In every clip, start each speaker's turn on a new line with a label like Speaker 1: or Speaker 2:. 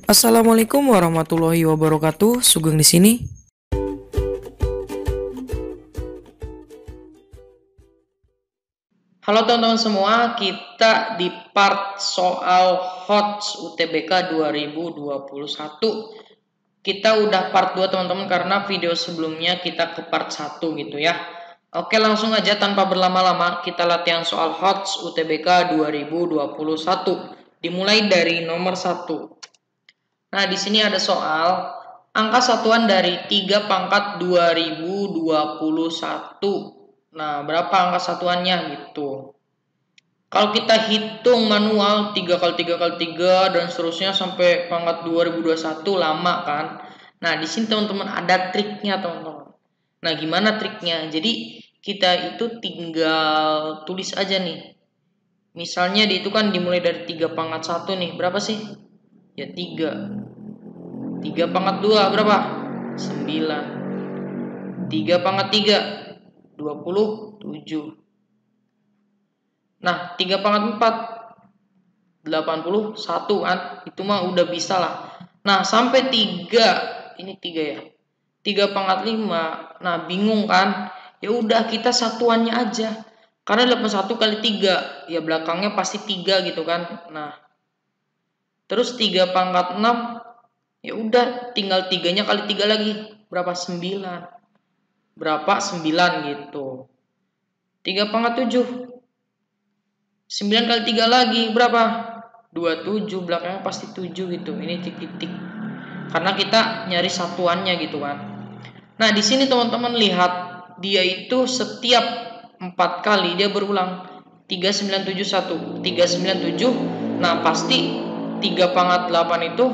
Speaker 1: Assalamualaikum warahmatullahi wabarakatuh. Sugeng di sini.
Speaker 2: Halo teman-teman semua, kita di part soal HOTS UTBK 2021. Kita udah part 2 teman-teman karena video sebelumnya kita ke part 1 gitu ya. Oke, langsung aja tanpa berlama-lama kita latihan soal HOTS UTBK 2021. Dimulai dari nomor 1. Nah, di sini ada soal angka satuan dari 3 pangkat 2021. Nah, berapa angka satuannya gitu. Kalau kita hitung manual 3 kali 3 kali 3 dan seterusnya sampai pangkat 2021 lama kan. Nah, di sini teman-teman ada triknya teman-teman. Nah, gimana triknya? Jadi kita itu tinggal tulis aja nih. Misalnya itu kan dimulai dari 3 pangkat 1 nih. Berapa sih? Ya 3. 3 pangkat 2 berapa? 9. 3 pangkat 3 27. Nah, 3 pangkat 4 81 kan? Itu mah udah bisa lah. Nah, sampai 3 ini 3 ya. 3 pangkat 5. Nah, bingung kan? Ya udah kita satuannya aja. Karena 81 kali 3, ya belakangnya pasti 3 gitu kan. Nah, terus 3 pangkat 6, ya udah tinggal 3-nya kali 3 lagi. Berapa? 9. Berapa? 9 gitu. 3 pangkat 7. 9 kali 3 lagi berapa? 27, belakangnya pasti 7 gitu. Ini titik-titik. Karena kita nyari satuannya gitu kan. Nah, di sini teman-teman lihat dia itu setiap 4 kali dia berulang. 3971, 397. Nah, pasti 3 pangkat 8 itu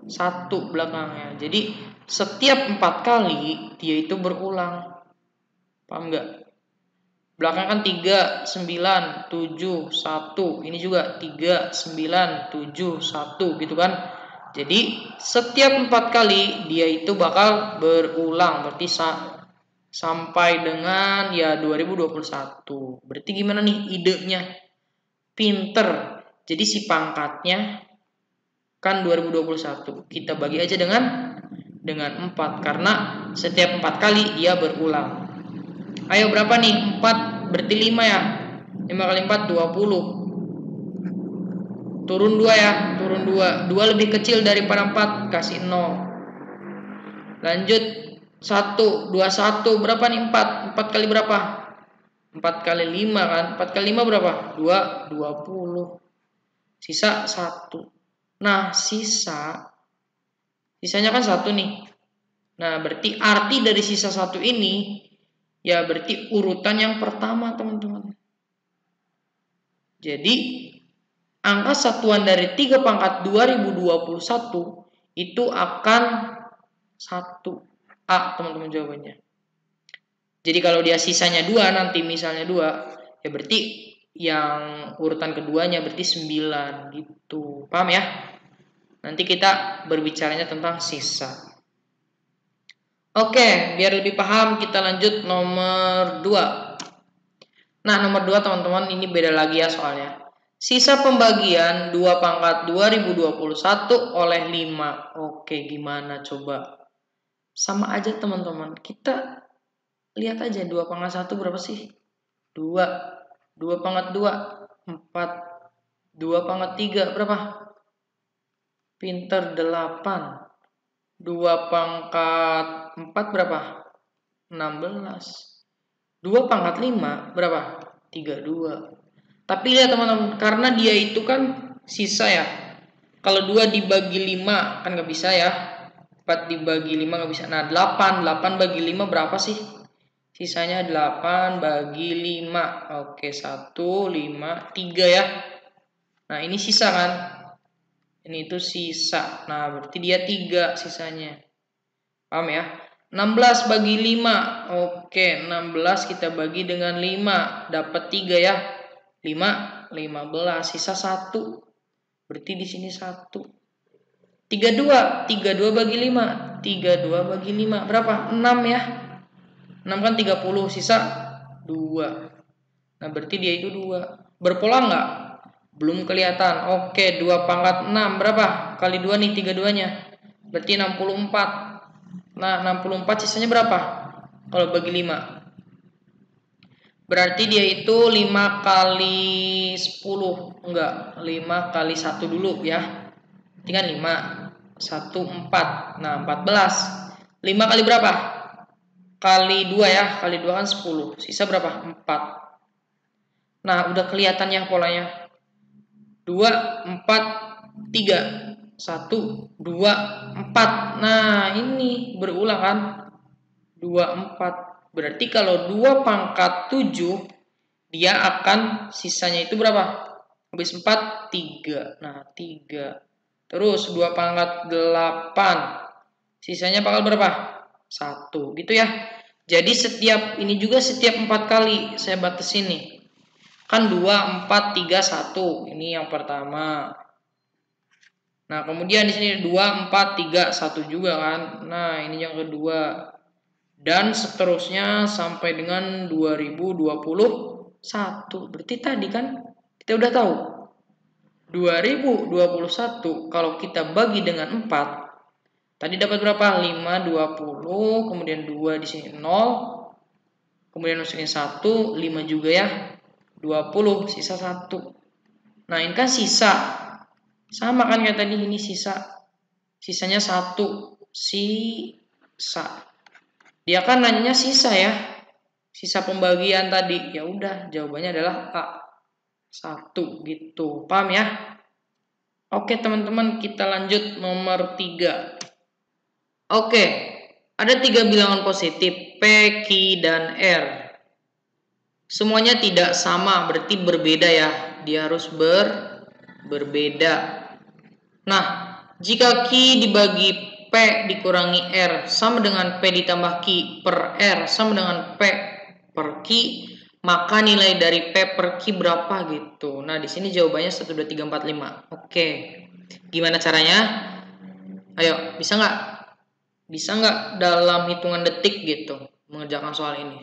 Speaker 2: 1 belakangnya. Jadi setiap 4 kali dia itu berulang. Paham nggak? Belakang kan 3, 9, 7, 1. Ini juga 3, 9, 7, 1 gitu kan. Jadi setiap 4 kali dia itu bakal berulang. Berarti sampai dengan ya 2021. Berarti gimana nih idenya? Pinter. Jadi si pangkatnya kan 2021. Kita bagi aja dengan 4 karena setiap 4 kali dia berulang. Ayo berapa nih? 4 berarti 5 ya. 5 kali 4 20. Turun 2 ya, turun 2. 2 lebih kecil daripada 4, kasih 0. Lanjut 1, 21 berapa nih 4? 4 kali berapa? 4 kali 5 kan? 4 kali 5 berapa? 2, 20. Sisa 1. Nah, sisanya kan 1 nih. Nah, berarti arti dari sisa 1 ini ya berarti urutan yang pertama, teman-teman. Jadi, angka satuan dari 3 pangkat 2021 itu akan 1. A, teman-teman jawabannya. Jadi kalau dia sisanya 2 nanti misalnya 2, ya berarti yang urutan keduanya berarti 9 gitu. Paham ya? Nanti kita berbicaranya tentang sisa. Oke, biar lebih paham kita lanjut nomor 2. Nah, nomor 2 teman-teman ini beda lagi ya soalnya. Sisa pembagian 2 pangkat 2021 oleh 5. Oke, gimana coba? Sama aja teman-teman. Kita lihat aja 2 pangkat 1 berapa sih? 2. 2 pangkat 2, 4. 2 pangkat 3 berapa? Pinter 8. 2 pangkat 4 berapa? 16. 2 pangkat 5 berapa? 32. Tapi lihat teman-teman, karena dia itu kan sisa ya. Kalau 2 dibagi 5 kan nggak bisa ya. 4 dibagi 5 nggak bisa. Nah, 8 bagi 5 berapa sih? Sisanya 8 bagi 5. Oke, 1, 5, 3 ya. Nah, ini sisa kan? Ini itu sisa. Nah, berarti dia 3 sisanya. Paham ya? 16 bagi 5. Oke, 16 kita bagi dengan 5. Dapat 3 ya. 5, 15. Sisa 1. Berarti di sini 1. 32. 32 bagi 5. 32 bagi 5. Berapa? 6 ya. 6 kan 30. Sisa 2. Nah, berarti dia itu 2. Berpola enggak? Belum kelihatan. Oke, 2 pangkat 6 berapa? Kali 2 nih 32-nya. Berarti 64. Nah, 64 sisanya berapa? Kalau bagi 5. Berarti dia itu 5 kali 10. Enggak, 5 kali 1 dulu ya. Ini kan 5. 1, 4. Nah, 14. 5 kali berapa? Kali 2 ya. Kali 2 kan 10. Sisa berapa? 4. Nah, udah kelihatan ya polanya. 2, 4, 3. 1, 2, 4. Nah, ini berulang kan? 2, 4. Berarti kalau 2 pangkat 7, dia akan sisanya itu berapa? Habis 4, 3. Nah, 3. Terus 2 pangkat 8. Sisanya bakal berapa? 1. Gitu ya. Jadi ini juga setiap 4 kali saya batasin nih. Kan 2, 4, 3, 1. Ini yang pertama. Nah, kemudian di sini 2, 4, 3, 1 juga kan. Nah, ini yang kedua. Dan seterusnya sampai dengan 2021. Berarti tadi kan kita udah tahu. 2021 kalau kita bagi dengan 4, tadi dapat berapa? 5, 20, kemudian 2 di sini 0. Kemudian masukin 1, 5 juga ya. 20, sisa 1. Nah, ini kan sisa. Sama kan kayak tadi, ini sisa. Sisanya 1. Sisa. Dia kan nanyanya sisa ya. Sisa pembagian tadi. Ya udah, jawabannya adalah A. 1 gitu. Paham ya? Oke, teman-teman, kita lanjut nomor 3. Oke. Ada 3 bilangan positif P, Q, dan R. Semuanya tidak sama, berarti berbeda ya. Dia harus berbeda. Nah, jika Q dibagi P dikurangi R sama dengan P ditambah Q per R sama dengan P per Q, maka nilai dari P per Q berapa gitu. Nah, di sini jawabannya 1, 2, 3, 4, 5. Oke. Gimana caranya? Ayo, bisa nggak? Bisa nggak dalam hitungan detik gitu mengerjakan soal ini?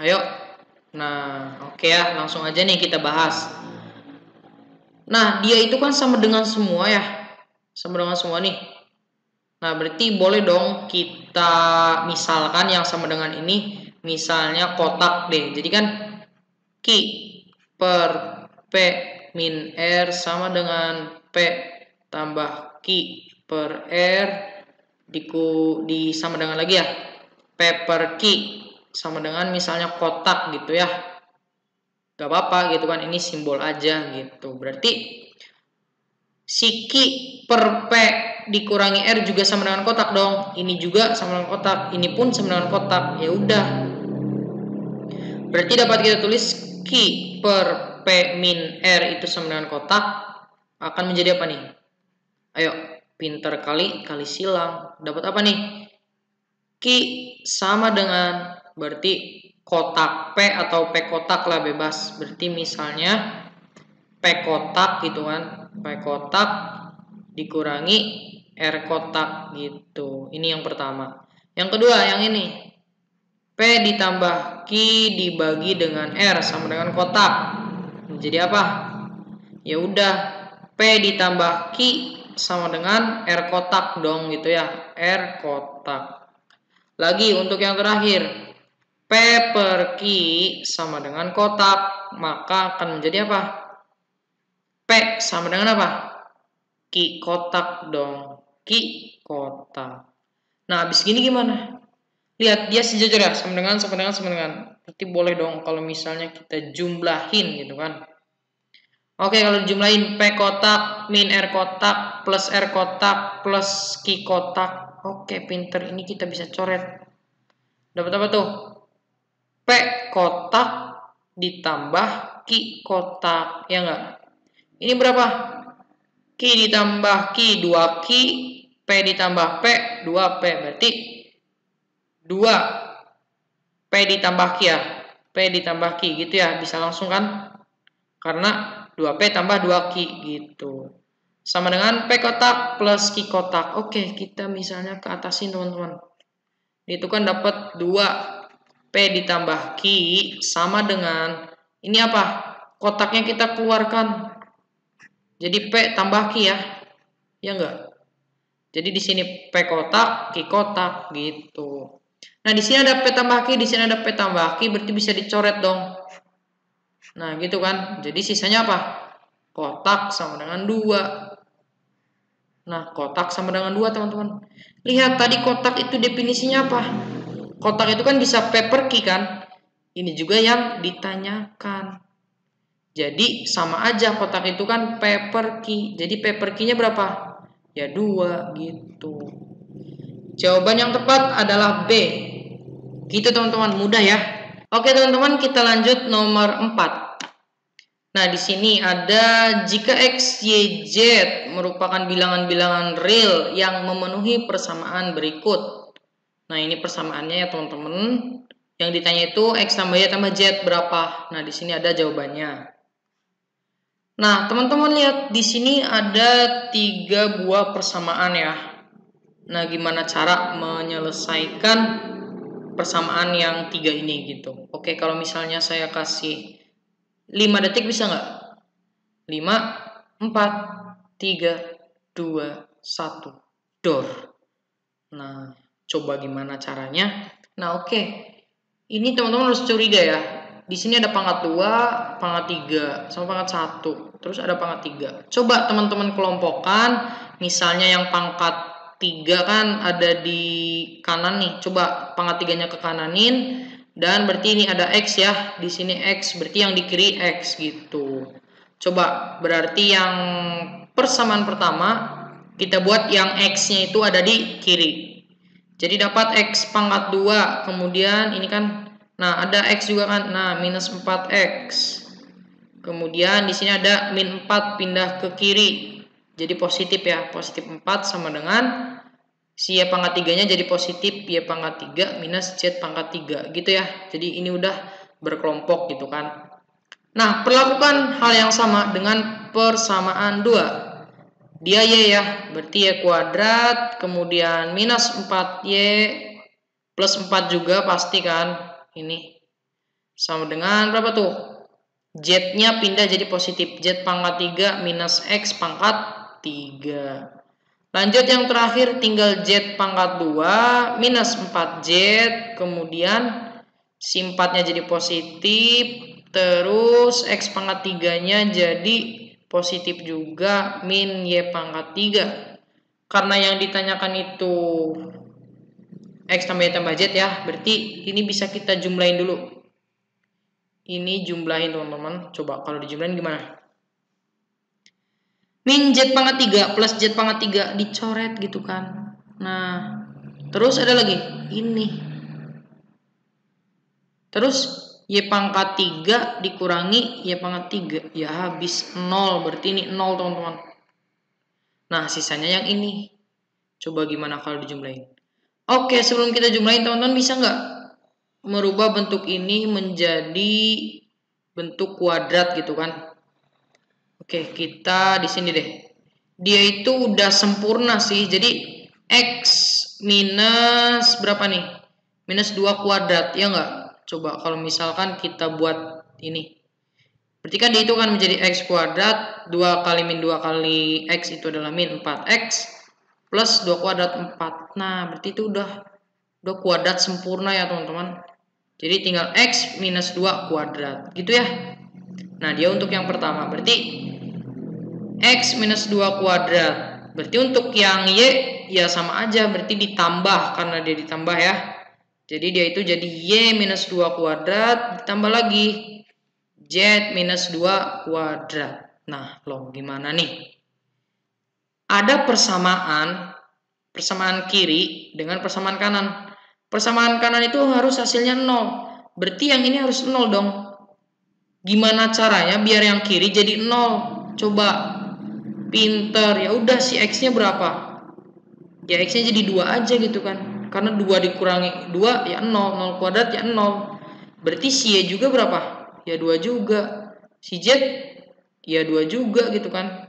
Speaker 2: Ayo. Nah, oke ya, langsung aja nih kita bahas. Nah, dia itu kan sama dengan semua ya. Sama dengan semua nih. Nah, berarti boleh dong kita misalkan yang sama dengan ini. Misalnya kotak deh. Jadi kan Q per P min R sama dengan P tambah Q per R sama dengan lagi ya. P per Q sama dengan misalnya kotak gitu ya. Gak apa-apa gitu kan, ini simbol aja gitu. Berarti si Q per P dikurangi R juga sama dengan kotak dong. Ini juga sama dengan kotak, ini pun sama dengan kotak. Ya udah. Berarti dapat kita tulis Q per P min R itu sama dengan kotak. Akan menjadi apa nih? Ayo, pinter kali silang. Dapat apa nih? Q sama dengan berarti kotak P atau P kotak lah, bebas. Berarti misalnya P kotak gitu kan. P kotak dikurangi R kotak gitu. Ini yang pertama. Yang kedua, yang ini. P ditambah Q dibagi dengan R sama dengan kotak. Jadi apa? Ya udah, P ditambah Q sama dengan R kotak dong gitu ya. R kotak. Lagi untuk yang terakhir. P per Q sama dengan kotak. Maka akan menjadi apa? P sama dengan apa? Q kotak dong. Q kotak. Nah, habis gini gimana? Lihat, dia sejajar ya, sama dengan. Berarti boleh dong kalau misalnya kita jumlahin gitu kan. Oke, kalau jumlahin P kotak min R kotak plus R kotak plus Q kotak. Oke, pinter. Ini kita bisa coret. Dapat apa tuh? P kotak ditambah Q kotak. Ya enggak? Ini berapa? Q ditambah Q 2Q, P ditambah P 2P. Berarti 2 P ditambah Q ya. P ditambah Q gitu ya. Bisa langsung kan? Karena 2P tambah 2Q gitu. Sama dengan P kotak plus Q kotak. Oke, kita misalnya ke atasin teman-teman. Itu kan dapat 2 P ditambah Q sama dengan ini apa? kotaknya kita keluarkan. Jadi P tambah Q ya. Ya enggak? Jadi di sini P kotak, Q kotak gitu. Nah, di sini ada P tambah Q, di sini ada P tambah Q, berarti bisa dicoret dong. Nah, gitu kan. Jadi sisanya apa? Kotak sama dengan 2. Nah, kotak sama dengan 2, teman-teman. Lihat tadi kotak itu definisinya apa? Kotak itu kan bisa P per Q kan? Ini juga yang ditanyakan. Jadi sama aja, kotak itu kan P per Q. Jadi P per Q-nya berapa? Ya 2 gitu. Jawaban yang tepat adalah B. Gitu teman-teman, mudah ya. Oke teman-teman, kita lanjut nomor 4. Nah, di sini ada jika X, Y, Z merupakan bilangan-bilangan real yang memenuhi persamaan berikut. Nah, ini persamaannya ya teman-teman. Yang ditanya itu X tambah Y tambah Z berapa? Nah, di sini ada jawabannya. Nah, teman-teman lihat di sini ada 3 buah persamaan ya. Nah, gimana cara menyelesaikan persamaan yang 3 ini gitu. Oke, kalau misalnya saya kasih 5 detik bisa nggak? 5, 4, 3, 2, 1, door. Nah, coba gimana caranya? Nah, oke. Ini teman-teman harus curiga ya. Di sini ada pangkat 2, pangkat 3, sama pangkat 1. Terus ada pangkat 3. Coba teman-teman kelompokkan. Misalnya yang pangkat 3 kan ada di kanan nih. Coba pangkat 3-nya ke kananin. Dan berarti ini ada X ya. Di sini X. Berarti yang di kiri X gitu. Coba berarti yang persamaan pertama kita buat yang X-nya itu ada di kiri. Jadi dapat X pangkat 2. Kemudian ini kan, nah ada X juga kan. Nah, minus 4X. Kemudian di sini ada min 4 pindah ke kiri. Jadi positif ya. Positif 4 sama dengan si Y pangkat 3-nya jadi positif Y pangkat 3 minus Z pangkat 3. Gitu ya. Jadi ini udah berkelompok gitu kan. Nah, perlakukan hal yang sama dengan persamaan 2. Dia Y ya, berarti Y kuadrat, kemudian minus 4Y plus 4 juga pasti kan. Ini sama dengan berapa tuh? Z-nya pindah jadi positif. Z pangkat 3 minus X pangkat 3. Lanjut yang terakhir, tinggal Z pangkat 2 minus 4Z. Kemudian si 4-nya jadi positif. Terus X pangkat 3-nya jadi positif juga min Y pangkat 3. Karena yang ditanyakan itu X tambah Y tambah Z ya. Berarti ini bisa kita jumlahin dulu. Ini jumlahin teman-teman. Coba kalau dijumlahin gimana? Min Z pangkat 3 plus Z pangkat 3 dicoret gitu kan. Nah, terus ada lagi ini. Terus Y pangkat 3 dikurangi Y pangkat 3. Ya habis 0. Berarti ini 0 teman-teman. Nah, sisanya yang ini. Coba gimana kalau dijumlahin. Oke, sebelum kita jumlahin teman-teman bisa nggak merubah bentuk ini menjadi bentuk kuadrat gitu kan. Oke, kita di sini deh. Dia itu udah sempurna sih. Jadi X minus berapa nih? Minus 2 kuadrat, ya nggak? Coba kalau misalkan kita buat ini. Berarti kan dia itu kan menjadi X kuadrat. 2 kali min 2 kali X itu adalah min 4X. Plus 2 kuadrat 4. Nah, berarti itu udah kuadrat sempurna ya teman-teman. Jadi tinggal X minus 2 kuadrat. Gitu ya. Nah, dia untuk yang pertama. Berarti X minus 2 kuadrat. Berarti untuk yang Y ya sama aja. Berarti ditambah karena dia ditambah ya. Jadi dia itu jadi Y minus 2 kuadrat. Ditambah lagi Z minus 2 kuadrat. Nah, loh gimana nih? Ada persamaan kiri dengan persamaan kanan. Persamaan kanan itu harus hasilnya 0. Berarti yang ini harus 0 dong. Gimana caranya biar yang kiri jadi 0? Coba. Pinter. Ya udah si X-nya berapa? Ya X-nya jadi 2 aja gitu kan. Karena 2 dikurangi 2 ya 0. 0 kuadrat ya 0. Berarti si Y juga berapa? Ya 2 juga. Si Z ya 2 juga gitu kan.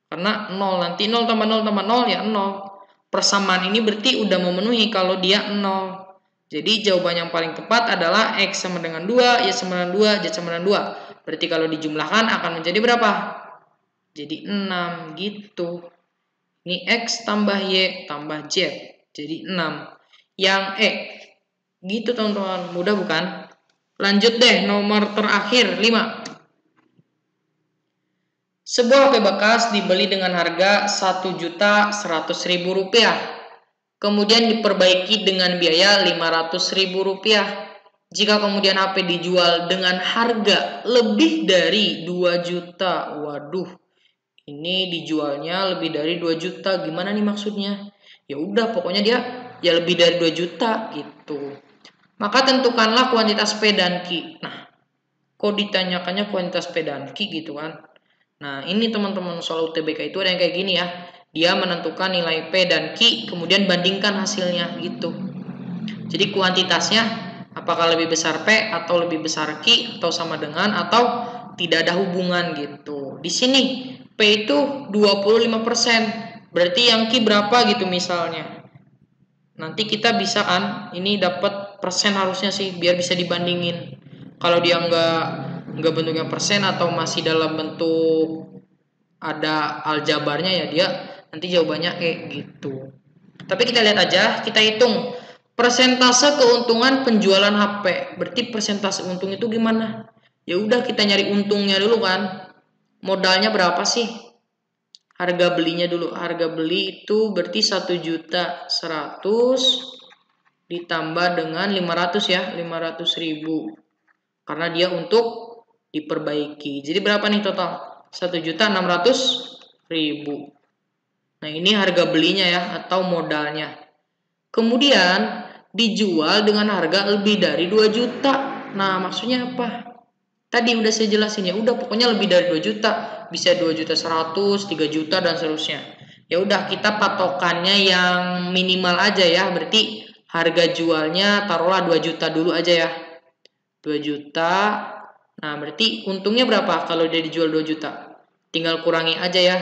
Speaker 2: Karena 0, nanti 0 tambah 0 tambah 0 ya 0. Persamaan ini berarti udah memenuhi kalau dia 0. Jadi jawaban yang paling tepat adalah X sama dengan 2, Y sama dengan 2, Z sama dengan 2. Berarti kalau dijumlahkan akan menjadi berapa? Jadi 6 gitu. Ini X tambah Y tambah Z. Jadi 6. Yang E. Gitu teman-teman. Mudah bukan? Lanjut deh, nomor terakhir 5. Sebuah HP bekas dibeli dengan harga Rp1.100.000. Kemudian diperbaiki dengan biaya Rp500.000. Jika kemudian HP dijual dengan harga lebih dari 2 juta. Waduh, ini dijualnya lebih dari 2 juta. Gimana nih maksudnya? Ya udah, pokoknya dia ya lebih dari 2 juta gitu. Maka tentukanlah kuantitas P dan Q. Nah, kok ditanyakannya kuantitas P dan Q gitu kan? Nah, ini teman-teman soal UTBK itu ada yang kayak gini ya. Dia menentukan nilai P dan Q, kemudian bandingkan hasilnya gitu. Jadi kuantitasnya apakah lebih besar P atau lebih besar Q atau sama dengan atau tidak ada hubungan gitu. Di sini P itu 25%. Berarti yang Q berapa gitu misalnya. Nanti kita bisa kan ini dapat persen harusnya sih biar bisa dibandingin. Kalau dia nggak bentuknya persen atau masih dalam bentuk ada aljabarnya ya dia nanti jawabannya E gitu. Tapi kita lihat aja, kita hitung persentase keuntungan penjualan HP. Berarti persentase untung itu gimana? Ya udah kita nyari untungnya dulu kan. Modalnya berapa sih? Harga belinya dulu. Harga beli itu berarti 1.100.000 ditambah dengan 500 ya, 500.000. Karena dia untuk diperbaiki. Jadi berapa nih total? 1.600.000. Nah, ini harga belinya ya atau modalnya. Kemudian dijual dengan harga lebih dari 2 juta. Nah, maksudnya apa? Tadi udah saya jelasin ya, udah pokoknya lebih dari 2 juta. Bisa 2.100.000, 3 juta dan seterusnya. Ya udah kita patokannya yang minimal aja ya. Berarti harga jualnya taruhlah 2 juta dulu aja ya. 2 juta. Nah, berarti untungnya berapa kalau dia dijual 2 juta? Tinggal kurangi aja ya.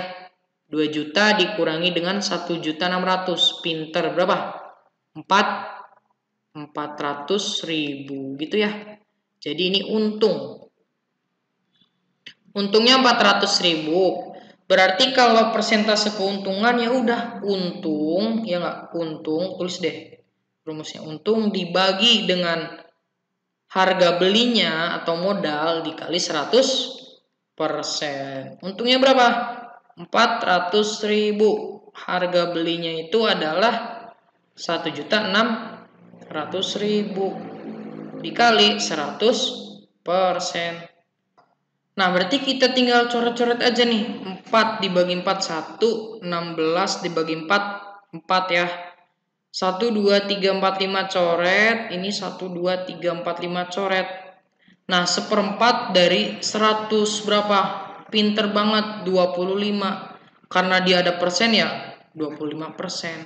Speaker 2: 2 juta dikurangi dengan 1.600.000. Pinter berapa? 400.000 gitu ya. Jadi ini untung. Untungnya 400.000. Berarti kalau persentase keuntungan ya udah untung, ya nggak? Untung, tulis deh rumusnya. Untung dibagi dengan harga belinya atau modal dikali 100%. Untungnya berapa? 400.000. Harga belinya itu adalah 1.600.000 dikali 100%. Nah, berarti kita tinggal coret-coret aja nih. 4 dibagi 4, 1. 16 dibagi 4, 4 ya. 1, 2, 3, 4, 5 coret. Ini 1, 2, 3, 4, 5 coret. Nah, seperempat dari 100 berapa? Pinter banget, 25. Karena dia ada persen ya, 25%.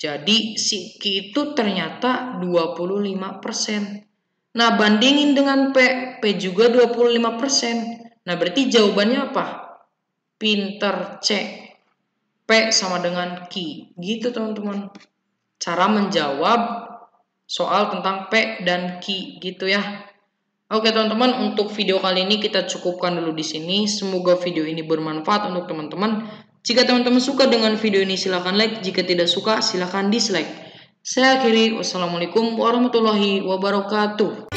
Speaker 2: Jadi, si Q itu ternyata 25%. Nah, bandingin dengan P. P juga 25%. Nah, berarti jawabannya apa? Pinter C. P sama dengan Q. Gitu, teman-teman. Cara menjawab soal tentang P dan Q gitu ya. Oke, teman-teman, untuk video kali ini kita cukupkan dulu di sini. Semoga video ini bermanfaat untuk teman-teman. Jika teman-teman suka dengan video ini, silahkan like. Jika tidak suka, silahkan dislike. Saya akhiri. Wassalamualaikum warahmatullahi wabarakatuh.